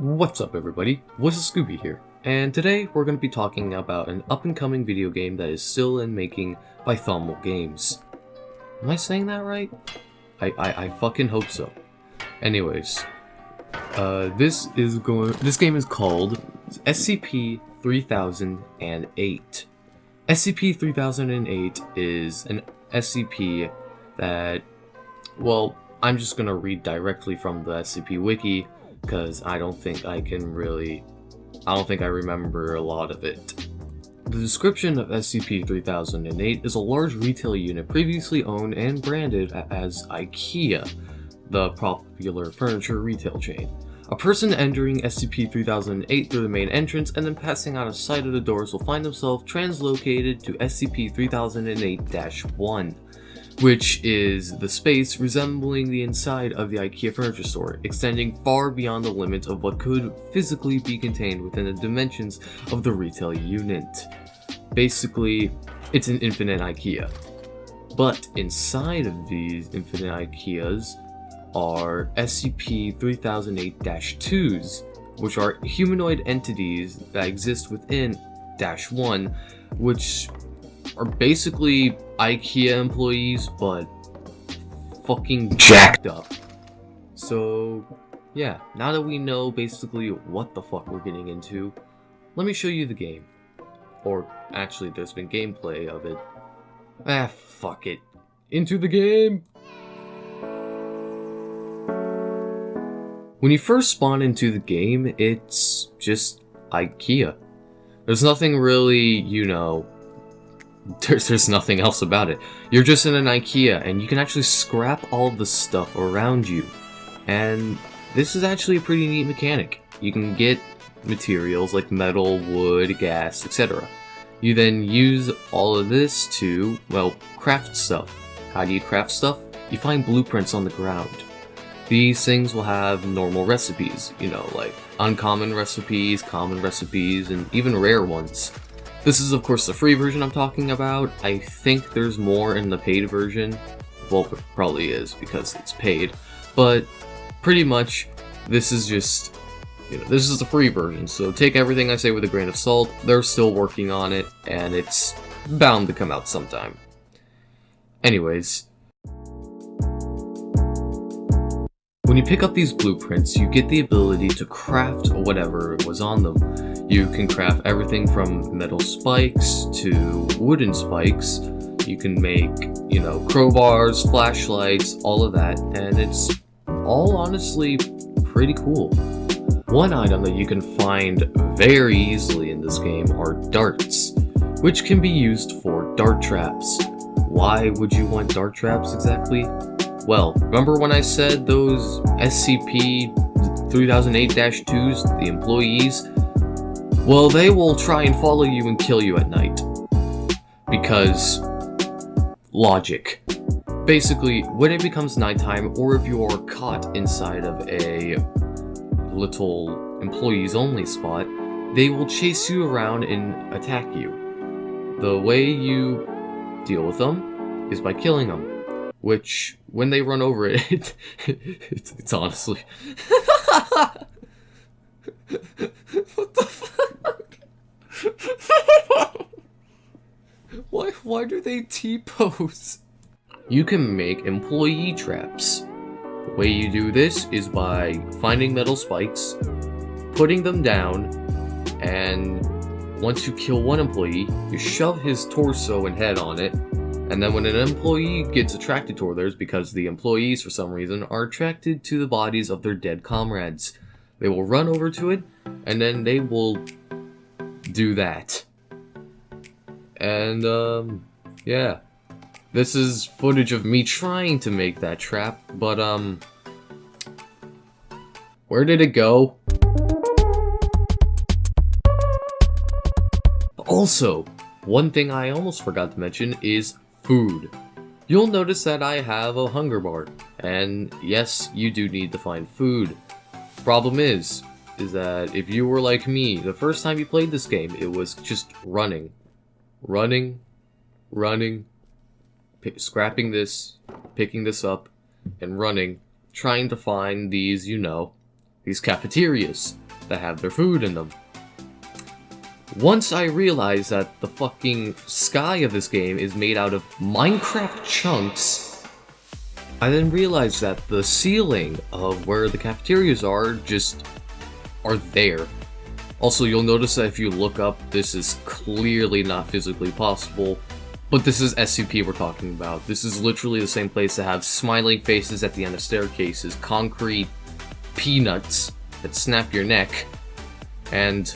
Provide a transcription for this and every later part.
What's up everybody, Voice of Scooby here, and today we're going to be talking about an up-and-coming video game that is still in making by Thumble Games. Am I saying that right? I fucking hope so. Anyways, this game is called SCP-3008. SCP-3008 is an SCP that, well, I'm just going to read directly from the SCP Wiki, because I don't think I remember a lot of it. The description of SCP-3008 is a large retail unit previously owned and branded as IKEA, the popular furniture retail chain. A person entering SCP-3008 through the main entrance and then passing out of sight of the doors will find themselves translocated to SCP-3008-1. Which is the space resembling the inside of the IKEA furniture store, extending far beyond the limits of what could physically be contained within the dimensions of the retail unit. Basically, it's an infinite IKEA. But inside of these infinite IKEAs are SCP-3008-2s, which are humanoid entities that exist within -1, which are basically IKEA employees, but fucking jacked up. So, yeah, now that we know basically what the fuck we're getting into, let me show you the game. Or, actually, there's been gameplay of it. Fuck it. Into the game! When you first spawn into the game, it's just IKEA. There's nothing really, there's nothing else about it. You're just in an IKEA, and you can actually scrap all of the stuff around you. And this is actually a pretty neat mechanic. You can get materials like metal, wood, gas, etc. You then use all of this to, well, craft stuff. How do you craft stuff? You find blueprints on the ground. These things will have normal recipes, like uncommon recipes, common recipes, and even rare ones. This is, of course, the free version I'm talking about. I think there's more in the paid version. Well, it probably is, because it's paid. But, pretty much, this is just, this is the free version. So take everything I say with a grain of salt. They're still working on it, and it's bound to come out sometime. Anyways, when you pick up these blueprints, you get the ability to craft whatever was on them. You can craft everything from metal spikes to wooden spikes. You can make, crowbars, flashlights, all of that, and it's all honestly pretty cool. One item that you can find very easily in this game are darts, which can be used for dart traps. Why would you want dart traps exactly? Well, remember when I said those SCP-3008-2s, the employees? Well, they will try and follow you and kill you at night. Because logic. Basically, when it becomes nighttime, or if you are caught inside of a little employees-only spot, they will chase you around and attack you. The way you deal with them is by killing them. Which, when they run over it, it's honestly... What the fuck? Why do they T-pose? You can make employee traps. The way you do this is by finding metal spikes, putting them down, and once you kill one employee, you shove his torso and head on it. And then when an employee gets attracted to others, because the employees, for some reason, are attracted to the bodies of their dead comrades, they will run over to it, and then they will do that. And, yeah. This is footage of me trying to make that trap, but, where did it go? Also, one thing I almost forgot to mention is food. You'll notice that I have a hunger bar, and yes, you do need to find food. Problem is that if you were like me, the first time you played this game, it was just running, scrapping this, picking this up, and running, trying to find these, these cafeterias. that have their food in them. Once I realized that the fucking sky of this game is made out of Minecraft chunks, I then realized that the ceiling of where the cafeterias are just are there. Also, you'll notice that if you look up, this is clearly not physically possible, but this is SCP we're talking about. This is literally the same place that have smiling faces at the end of staircases, concrete peanuts that snap your neck, and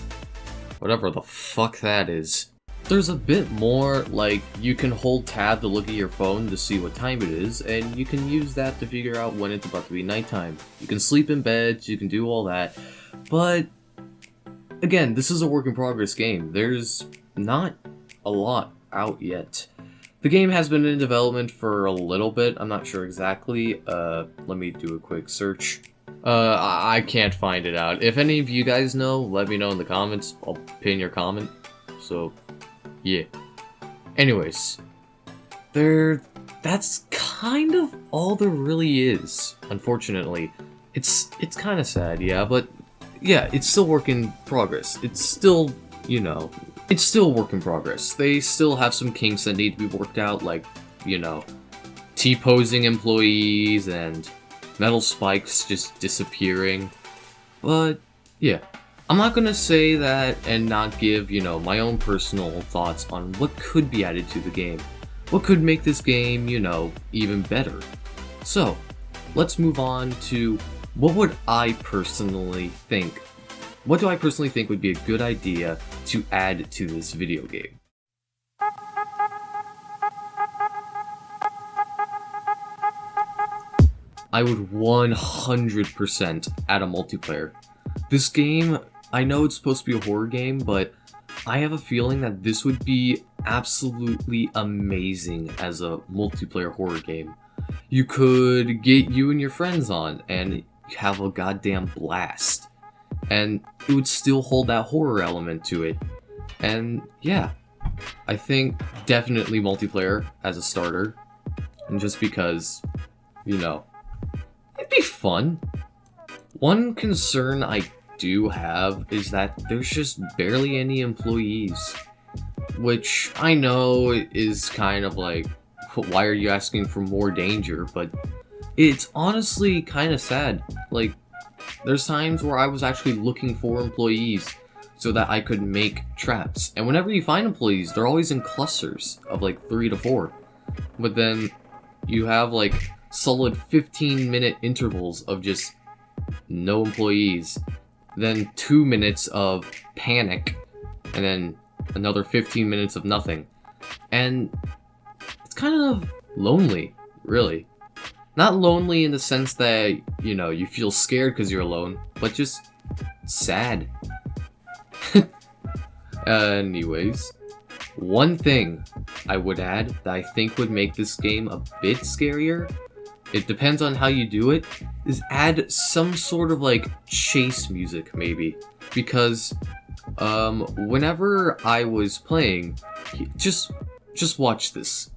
whatever the fuck that is. There's a bit more, like, you can hold tab to look at your phone to see what time it is, and you can use that to figure out when it's about to be nighttime. You can sleep in bed, you can do all that, but again, this is a work in progress game. There's not a lot out yet. The game has been in development for a little bit, I'm not sure exactly. Let me do a quick search. I can't find it out. If any of you guys know, let me know in the comments. I'll pin your comment. So, yeah. Anyways, that's kind of all there really is, unfortunately. It's kind of sad, yeah, but yeah, it's still work in progress. It's still, you know, it's still work in progress. They still have some kinks that need to be worked out, like, you know, T-posing employees and metal spikes just disappearing. But, yeah. I'm not gonna say that and not give, you know, my own personal thoughts on what could be added to the game. What could make this game, you know, even better. So, let's move on to what do I personally think would be a good idea to add to this video game. I would 100% add a multiplayer. This game, I know it's supposed to be a horror game, but I have a feeling that this would be absolutely amazing as a multiplayer horror game. You could get you and your friends on and have a goddamn blast. And it would still hold that horror element to it. And yeah, I think definitely multiplayer as a starter. And just because, you know, it'd be fun. One concern I do have is that there's just barely any employees. Which I know is kind of like, why are you asking for more danger? But it's honestly kind of sad. Like, there's times where I was actually looking for employees so that I could make traps. And whenever you find employees, they're always in clusters of like 3 to 4. But then you have like solid 15-minute intervals of just no employees. Then 2 minutes of panic. And then another 15 minutes of nothing. And it's kind of lonely, really. Not lonely in the sense that, you know, you feel scared because you're alone, but just sad. Anyways, one thing I would add that I think would make this game a bit scarier, it depends on how you do it, is add some sort of like chase music maybe. Because whenever I was playing, just watch this.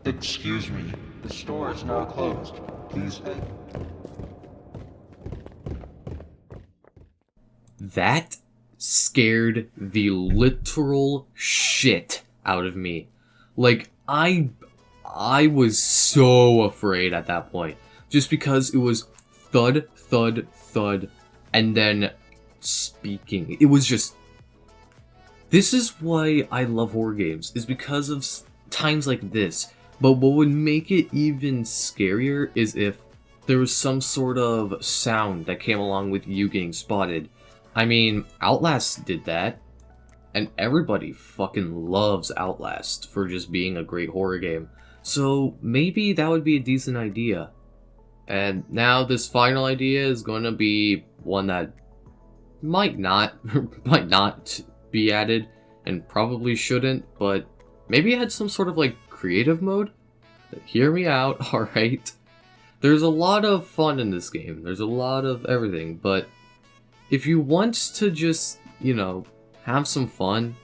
Excuse me, the store is now closed. Please wait. That scared the literal shit out of me. Like, I was so afraid at that point. Just because it was thud, thud, thud, and then speaking. It was just... This is why I love horror games, is because of times like this. But what would make it even scarier is if there was some sort of sound that came along with you getting spotted. I mean, Outlast did that, and everybody fucking loves Outlast for just being a great horror game. So maybe that would be a decent idea. And now this final idea is going to be one that might not be added, and probably shouldn't, but maybe it had some sort of like creative mode? Hear me out, alright? There's a lot of fun in this game. There's a lot of everything, but if you want to just, you know, have some fun,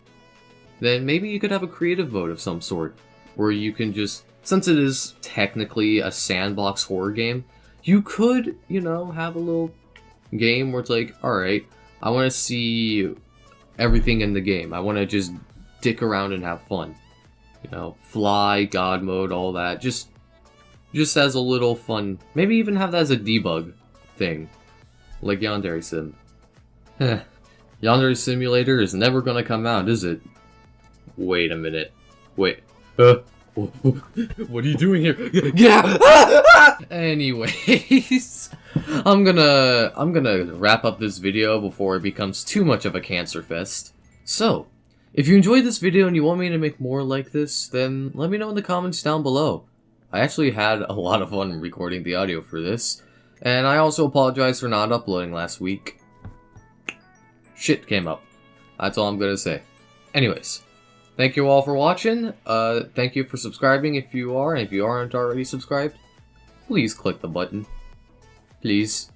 then maybe you could have a creative mode of some sort, where you can just, since it is technically a sandbox horror game, you could, you know, have a little game where it's like, alright, I want to see everything in the game. I want to just dick around and have fun. You know, fly, god mode, all that. Just as a little fun. Maybe even have that as a debug thing. Like Yandere Sim. Yandere Simulator is never gonna come out, is it? Wait a minute. Wait. What are you doing here? Yeah! Anyways, I'm gonna wrap up this video before it becomes too much of a cancer fest. So, if you enjoyed this video and you want me to make more like this, then let me know in the comments down below. I actually had a lot of fun recording the audio for this, and I also apologize for not uploading last week. Shit came up. That's all I'm gonna say. Anyways, thank you all for watching. Thank you for subscribing if you are, and if you aren't already subscribed, please click the button. Please.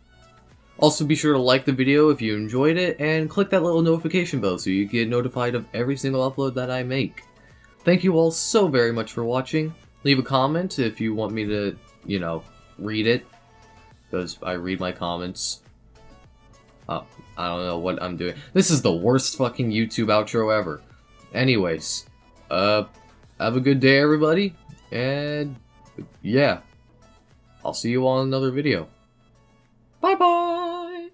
Also be sure to like the video if you enjoyed it, and click that little notification bell so you get notified of every single upload that I make. Thank you all so very much for watching. Leave a comment if you want me to, you know, read it, because I read my comments. Oh, I don't know what I'm doing. This is the worst fucking YouTube outro ever. Anyways, have a good day, everybody, and yeah, I'll see you all in another video. Bye-bye!